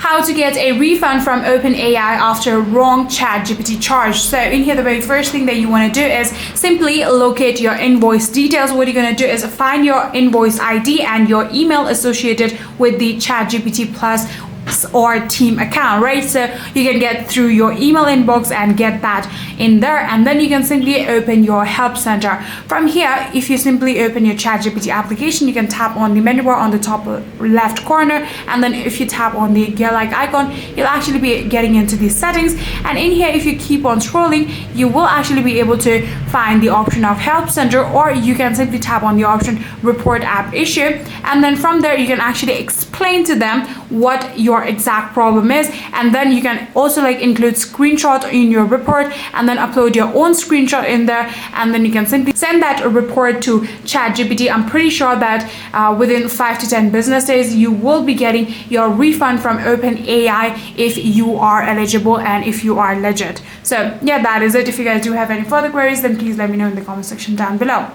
how to get a refund from OpenAI after wrong ChatGPT charge. So in here, the very first thing that you want to do is simply locate your invoice details. What you're going to do is find your invoice ID and your email associated with the ChatGPT Plus or team account, right? So you can get through your email inbox and get that in there, and then you can simply open your help center. From here, if you simply open your ChatGPT application, you can tap on the menu bar on the top left corner, and then if you tap on the gear-like icon, you'll actually be getting into the settings. And in here, if you keep on scrolling, you will actually be able to find the option of help center, or you can simply tap on the option report app issue, and then from there you can actually explain to them what your exact problem is, and then you can also include screenshot in your report and then upload your own screenshot in there, and then you can simply send that report to ChatGPT. I'm pretty sure that within 5 to 10 business days you will be getting your refund from OpenAI if you are eligible and if you are legit. So yeah, that is it. If you guys do have any further queries, then please let me know in the comment section down below.